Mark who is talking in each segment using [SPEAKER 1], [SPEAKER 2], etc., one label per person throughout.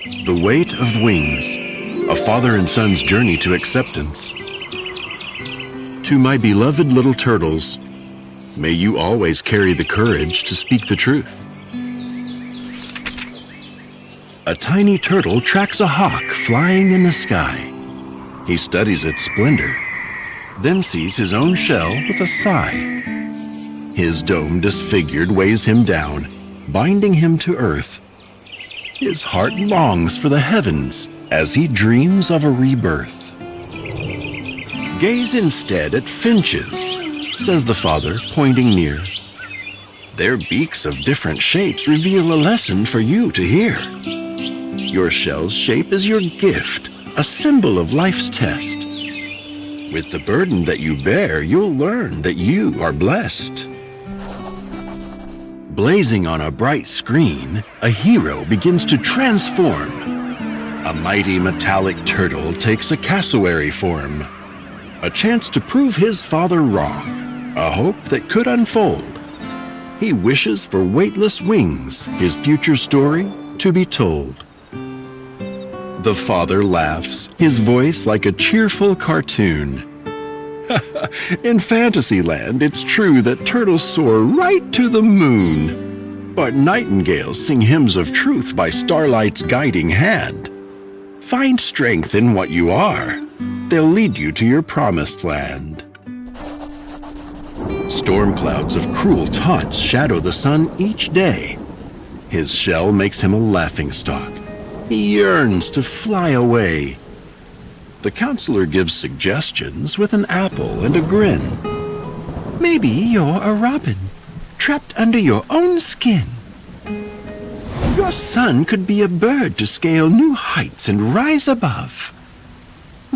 [SPEAKER 1] The Weight of Wings, a father and son's journey to acceptance. To my beloved little turtles, may you always carry the courage to speak the truth. A tiny turtle tracks a hawk flying in the sky. He studies its splendor, then sees his own shell with a sigh. His dome disfigured weighs him down, binding him to earth. His heart longs for the heavens as he dreams of a rebirth. Gaze instead at finches, says the father, pointing near. Their beaks of different shapes reveal a lesson for you to hear. Your shell's shape is your gift, a symbol of life's test. With the burden that you bear, you'll learn that you are blessed. Blazing on a bright screen, a hero begins to transform. A mighty metallic turtle takes a cassowary form. A chance to prove his father wrong, a hope that could unfold. He wishes for weightless wings, his future story to be told. The father laughs, his voice like a cheerful cartoon. In Fantasyland, it's true that turtles soar right to the moon. But nightingales sing hymns of truth by starlight's guiding hand. Find strength in what you are. They'll lead you to your promised land. Storm clouds of cruel taunts shadow the sun each day. His shell makes him a laughingstock. He yearns to fly away. The counselor gives suggestions with an apple and a grin. Maybe you're a robin, trapped under your own skin. Your son could be a bird to scale new heights and rise above.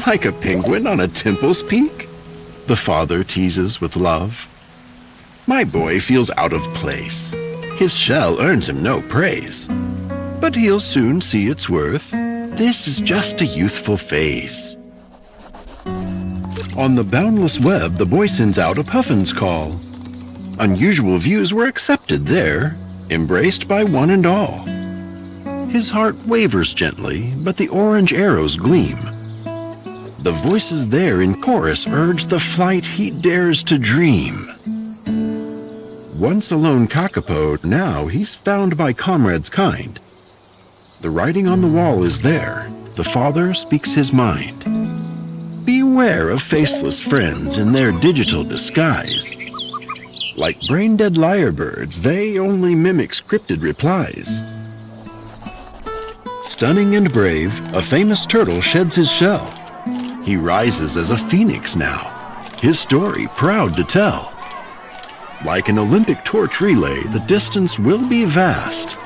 [SPEAKER 1] Like a penguin on a temple's peak, the father teases with love. My boy feels out of place. His shell earns him no praise. But he'll soon see its worth. This is just a youthful phase. On the boundless web, the boy sends out a puffin's call. Unusual views were accepted there, embraced by one and all. His heart wavers gently, but the orange arrows gleam. The voices there in chorus urge the flight he dares to dream. Once a lone kakapo, now he's found by comrades kind. The writing on the wall is there. The father speaks his mind. Beware of faceless friends in their digital disguise. Like brain-dead lyrebirds, they only mimic scripted replies. Stunning and brave, a famous turtle sheds his shell. He rises as a phoenix now, his story proud to tell. Like an Olympic torch relay, the distance will be vast.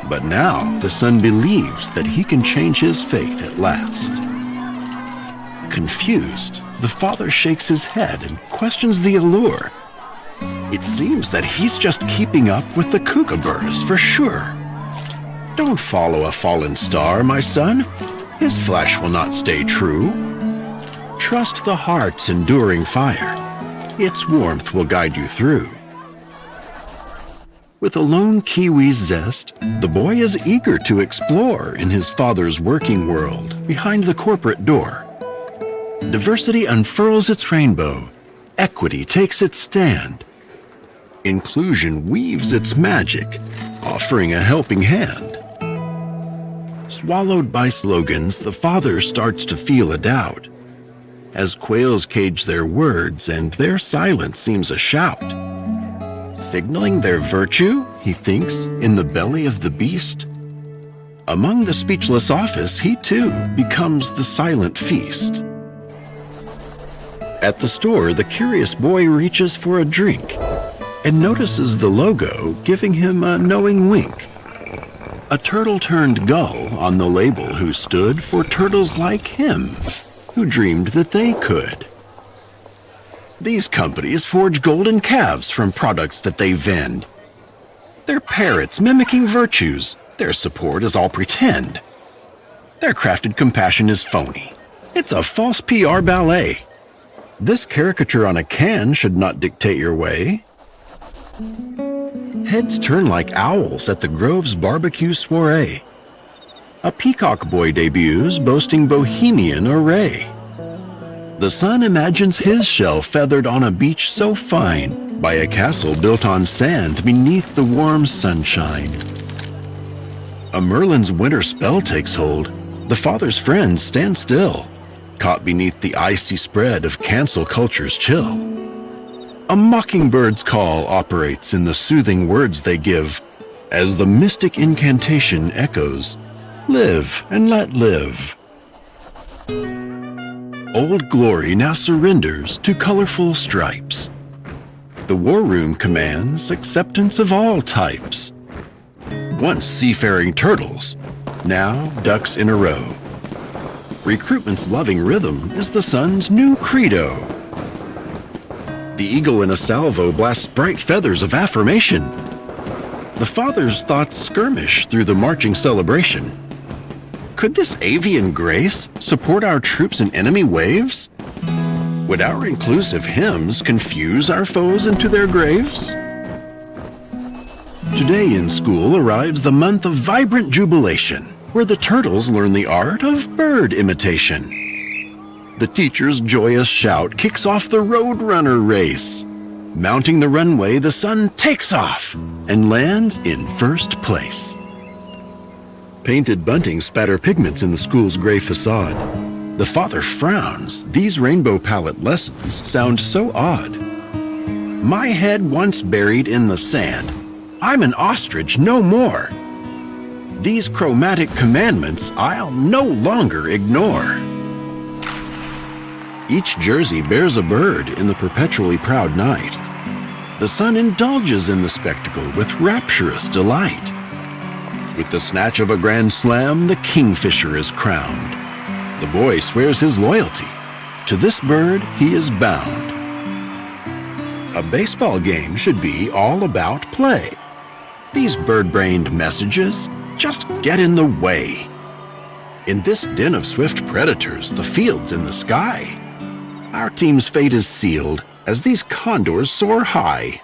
[SPEAKER 1] But now the son believes that he can change his fate at last. Confused, the father shakes his head and questions the allure. It seems that he's just keeping up with the kookaburras for sure. Don't follow a fallen star, my son. His flesh will not stay true. Trust the heart's enduring fire. Its warmth will guide you through. With a lone kiwi's zest, the boy is eager to explore in his father's working world behind the corporate door. Diversity unfurls its rainbow. Equity takes its stand. Inclusion weaves its magic, offering a helping hand. Swallowed by slogans, the father starts to feel a doubt. As quails cage their words and their silence seems a shout. Signaling their virtue, he thinks, in the belly of the beast. Among the speechless office, he too becomes the silent feast. At the store, the curious boy reaches for a drink and notices the logo giving him a knowing wink. A turtle-turned gull on the label who stood for turtles like him, who dreamed that they could. These companies forge golden calves from products that they vend. They're parrots mimicking virtues. Their support is all pretend. Their crafted compassion is phony. It's a false PR ballet. This caricature on a can should not dictate your way. Heads turn like owls at the Grove's barbecue soiree. a peacock boy debuts boasting bohemian array. The sun imagines his shell feathered on a beach so fine by a castle built on sand beneath the warm sunshine. A Merlin's winter spell takes hold. The father's friends stand still, caught beneath the icy spread of cancel culture's chill. A mockingbird's call operates in the soothing words they give, as the mystic incantation echoes, "Live and let live." Old glory now surrenders to colorful stripes. The war room commands acceptance of all types. Once seafaring turtles, now ducks in a row. Recruitment's loving rhythm is the sun's new credo. The eagle in a salvo blasts bright feathers of affirmation. The father's thoughts skirmish through the marching celebration. Could this avian grace support our troops in enemy waves? Would our inclusive hymns confuse our foes into their graves? Today in school arrives the month of vibrant jubilation, where the turtles learn the art of bird imitation. The teacher's joyous shout kicks off the roadrunner race. Mounting the runway, the sun takes off and lands in first place. Painted bunting spatter pigments in the school's gray facade. The father frowns. These rainbow palette lessons sound so odd. My head once buried in the sand. I'm an ostrich no more. These chromatic commandments I'll no longer ignore. Each jersey bears a bird in the perpetually proud night. The sun indulges in the spectacle with rapturous delight. With the snatch of a grand slam, the kingfisher is crowned. The boy swears his loyalty. To this bird he is bound. A baseball game should be all about play. These bird-brained messages just get in the way. In this den of swift predators, the field's in the sky. Our team's fate is sealed as these condors soar high.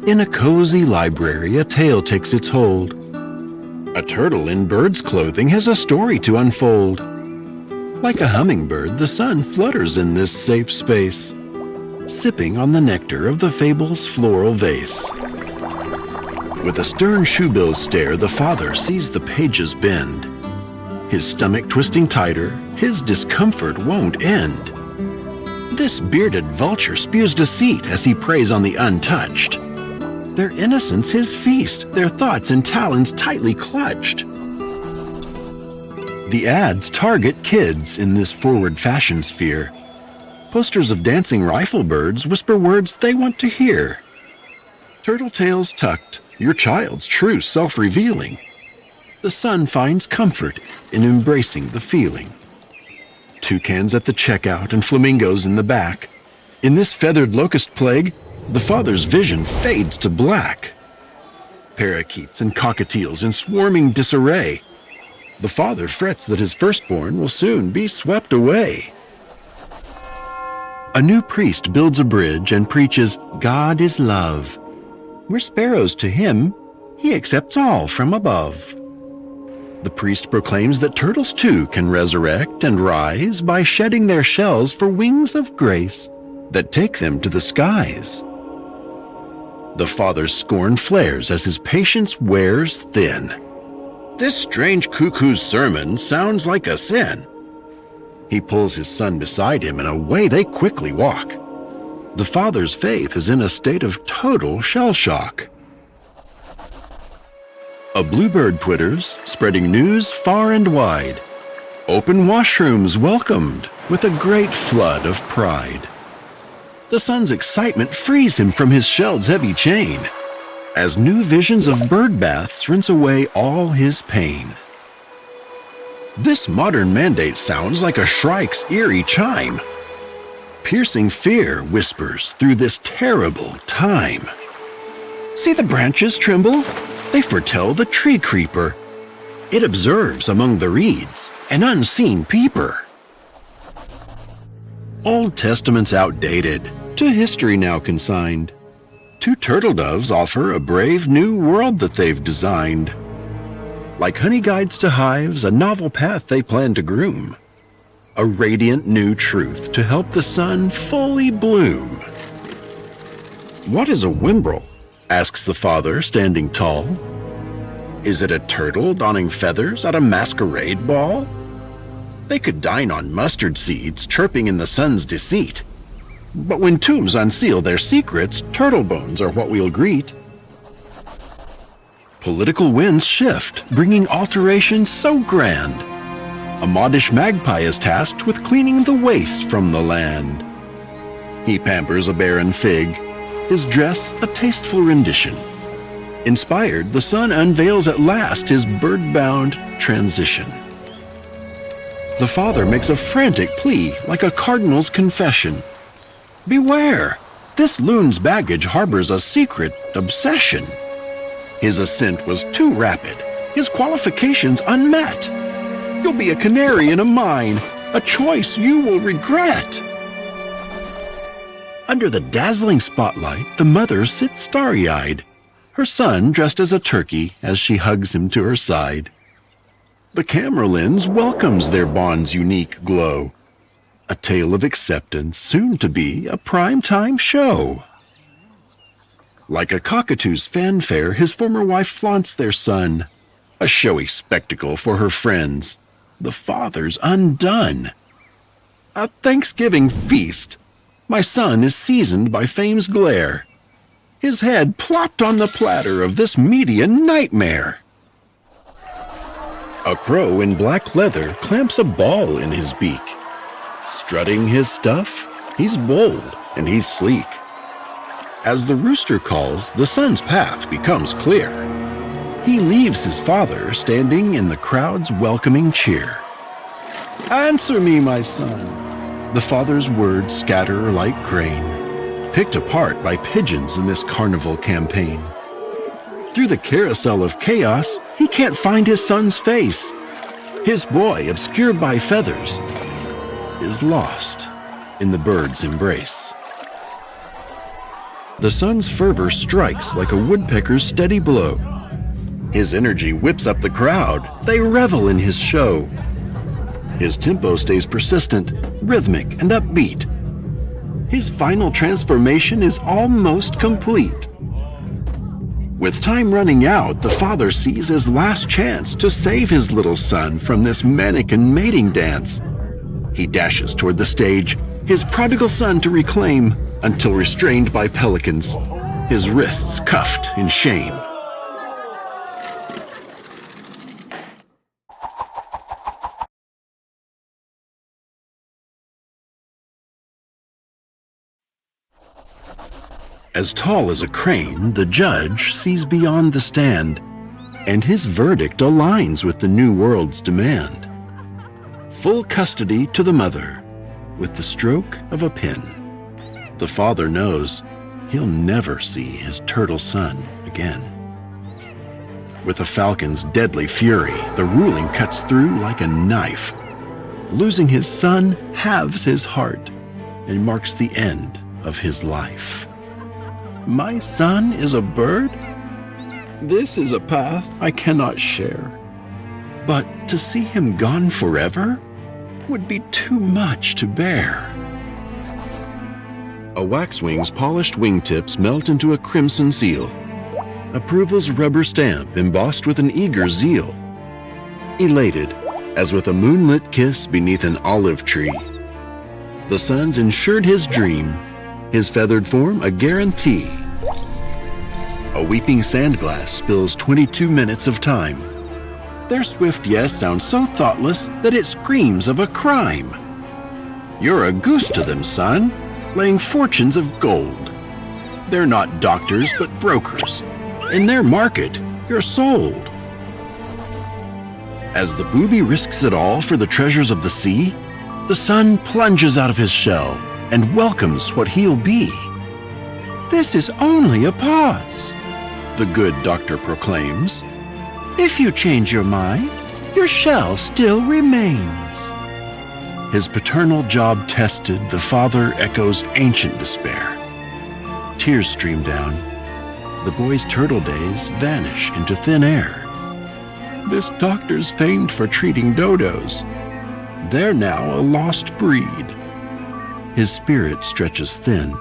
[SPEAKER 1] In a cozy library, a tale takes its hold. A turtle in bird's clothing has a story to unfold. Like a hummingbird, the sun flutters in this safe space, sipping on the nectar of the fable's floral vase. With a stern shoebill stare, the father sees the pages bend. His stomach twisting tighter, his discomfort won't end. This bearded vulture spews deceit as he preys on the untouched. Their innocence his feast, their thoughts and talons tightly clutched. The ads target kids in this forward fashion sphere. Posters of dancing rifle birds whisper words they want to hear. Turtle tails tucked, your child's true self-revealing. The sun finds comfort in embracing the feeling. Toucans at the checkout and flamingos in the back. In this feathered locust plague, the father's vision fades to black. Parakeets and cockatiels in swarming disarray. The father frets that his firstborn will soon be swept away. A new priest builds a bridge and preaches, God is love. We're sparrows to him, he accepts all from above. The priest proclaims that turtles too can resurrect and rise by shedding their shells for wings of grace that take them to the skies. The father's scorn flares as his patience wears thin. This strange cuckoo's sermon sounds like a sin. He pulls his son beside him and away they quickly walk. The father's faith is in a state of total shell shock. A bluebird twitters, spreading news far and wide. Open washrooms welcomed with a great flood of pride. The son's excitement frees him from his shell's heavy chain, as new visions of bird baths rinse away all his pain. This modern mandate sounds like a shrike's eerie chime. Piercing fear whispers through this terrible time. See the branches tremble? They foretell the tree creeper. It observes among the reeds an unseen peeper. Old Testament's outdated, to history now consigned. Two turtle doves offer a brave new world that they've designed. Like honey guides to hives, a novel path they plan to groom. A radiant new truth to help the sun fully bloom. "What is a wimbrel?" asks the father, standing tall. "Is it a turtle donning feathers at a masquerade ball?" They could dine on mustard seeds, chirping in the sun's deceit. But when tombs unseal their secrets, turtle bones are what we'll greet. Political winds shift, bringing alterations so grand. A modish magpie is tasked with cleaning the waste from the land. He pampers a barren fig, his dress a tasteful rendition. Inspired, the sun unveils at last his bird-bound transition. The father makes a frantic plea, like a cardinal's confession. "Beware! This loon's baggage harbors a secret obsession." His ascent was too rapid, his qualifications unmet. You'll be a canary in a mine, a choice you will regret. Under the dazzling spotlight, the mother sits starry-eyed, her son dressed as a turkey as she hugs him to her side. The camera lens welcomes their bond's unique glow, a tale of acceptance, soon to be a prime-time show. Like a cockatoo's fanfare, his former wife flaunts their son, a showy spectacle for her friends. The father's undone. A Thanksgiving feast. My son is seasoned by fame's glare, his head plopped on the platter of this media nightmare. A crow in black leather clamps a ball in his beak. Strutting his stuff, he's bold and he's sleek. As the rooster calls, the son's path becomes clear. He leaves his father standing in the crowd's welcoming cheer. "Answer me, my son." The father's words scatter like grain, picked apart by pigeons in this carnival campaign. Through the carousel of chaos, he can't find his son's face. His boy, obscured by feathers, is lost in the bird's embrace. The son's fervor strikes like a woodpecker's steady blow. His energy whips up the crowd. They revel in his show. His tempo stays persistent, rhythmic, and upbeat. His final transformation is almost complete. With time running out, the father sees his last chance to save his little son from this mannequin mating dance. He dashes toward the stage, his prodigal son to reclaim, until restrained by pelicans, his wrists cuffed in shame. As tall as a crane, the judge sees beyond the stand, and his verdict aligns with the new world's demand. Full custody to the mother, with the stroke of a pen. The father knows he'll never see his turtle son again. With a falcon's deadly fury, the ruling cuts through like a knife. Losing his son halves his heart and marks the end of his life. My son is a bird? This is a path I cannot share. But to see him gone forever would be too much to bear. A waxwing's polished wingtips melt into a crimson seal. Approval's rubber stamp embossed with an eager zeal. Elated, as with a moonlit kiss beneath an olive tree. The son's ensured his dream, his feathered form a guarantee. A weeping sandglass spills 22 minutes of time. Their swift yes sounds so thoughtless that it screams of a crime. You're a goose to them, son, laying fortunes of gold. They're not doctors, but brokers. In their market, you're sold. As the booby risks it all for the treasures of the sea, the son plunges out of his shell and welcomes what he'll be. This is only a pause, the good doctor proclaims. If you change your mind, your shell still remains. His paternal job tested, the father echoes ancient despair. Tears stream down. The boy's turtle days vanish into thin air. This doctor's famed for treating dodos. They're now a lost breed. His spirit stretches thin,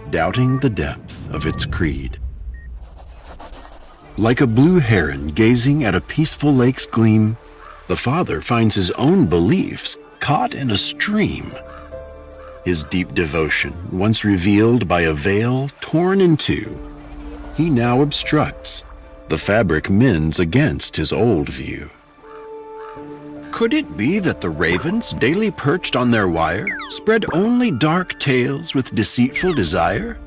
[SPEAKER 1] doubting the depth of its creed. Like a blue heron gazing at a peaceful lake's gleam, the father finds his own beliefs caught in a stream. His deep devotion, once revealed by a veil torn in two, he now obstructs. The fabric mends against his old view. Could it be that the ravens, daily perched on their wire, spread only dark tales with deceitful desire?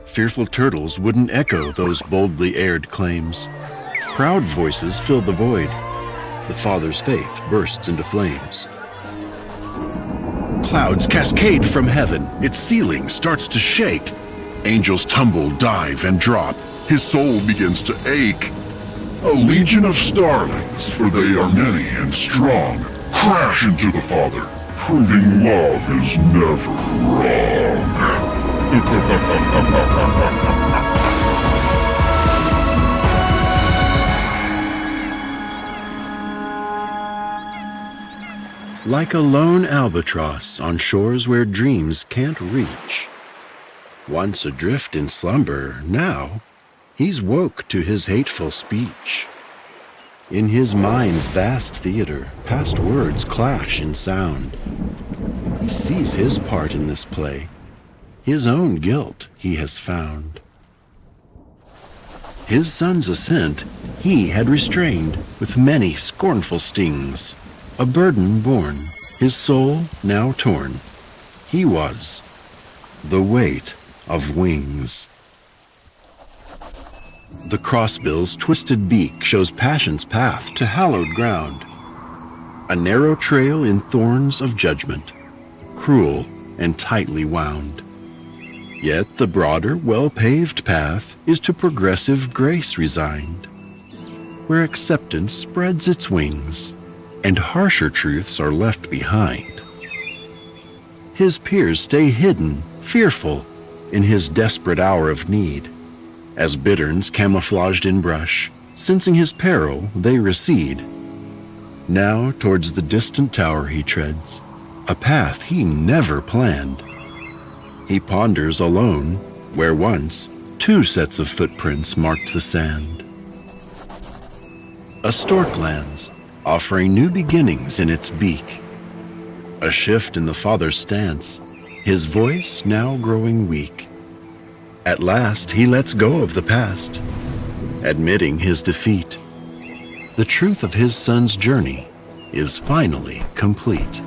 [SPEAKER 1] Fearful turtles wouldn't echo those boldly aired claims. Proud voices fill the void. The father's faith bursts into flames. Clouds cascade from heaven. Its ceiling starts to shake. Angels tumble, dive, and drop. His soul begins to ache. A legion of starlings, for they are many and strong, crash into the Father, proving love is never wrong. Like a lone albatross on shores where dreams can't reach. Once adrift in slumber, now he's woke to his hateful speech. In his mind's vast theater, past words clash in sound. He sees his part in this play. His own guilt he has found. His son's ascent he had restrained with many scornful stings. A burden borne, his soul now torn. He was the weight of wings. The crossbill's twisted beak shows passion's path to hallowed ground. A narrow trail in thorns of judgment, cruel and tightly wound. Yet the broader, well-paved path is to progressive grace resigned, where acceptance spreads its wings and harsher truths are left behind. His peers stay hidden, fearful, in his desperate hour of need. As bitterns camouflaged in brush, sensing his peril, they recede. Now towards the distant tower he treads, a path he never planned. He ponders alone, where once 2 sets of footprints marked the sand. A stork lands, offering new beginnings in its beak. A shift in the father's stance, his voice now growing weak. At last he lets go of the past, admitting his defeat. The truth of his son's journey is finally complete.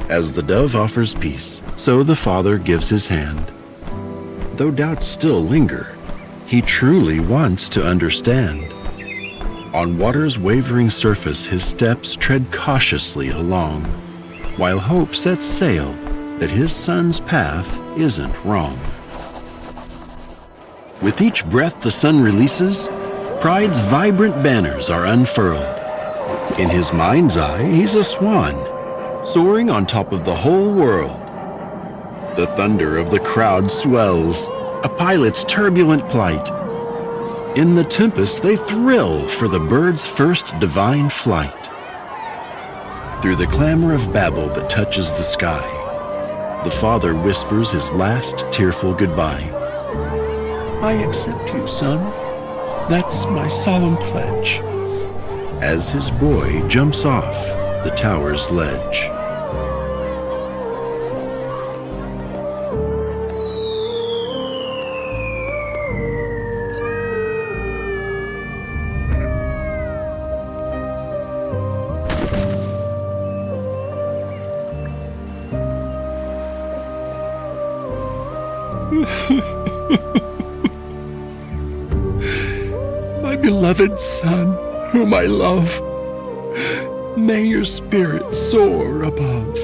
[SPEAKER 1] As the dove offers peace, so the father gives his hand. Though doubts still linger, he truly wants to understand. On water's wavering surface his steps tread cautiously along, while hope sets sail that his son's path isn't wrong. With each breath the sun releases, pride's vibrant banners are unfurled. In his mind's eye, he's a swan, soaring on top of the whole world. The thunder of the crowd swells, a pilot's turbulent plight. In the tempest they thrill for the bird's first divine flight. Through the clamor of babble that touches the sky, the father whispers his last tearful goodbye. I accept you, son. That's my solemn pledge. As his boy jumps off the tower's ledge. My beloved son, whom I love, may your spirit soar above.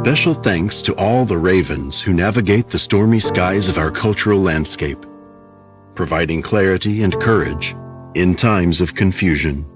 [SPEAKER 1] Special thanks to all the ravens who navigate the stormy skies of our cultural landscape, providing clarity and courage in times of confusion.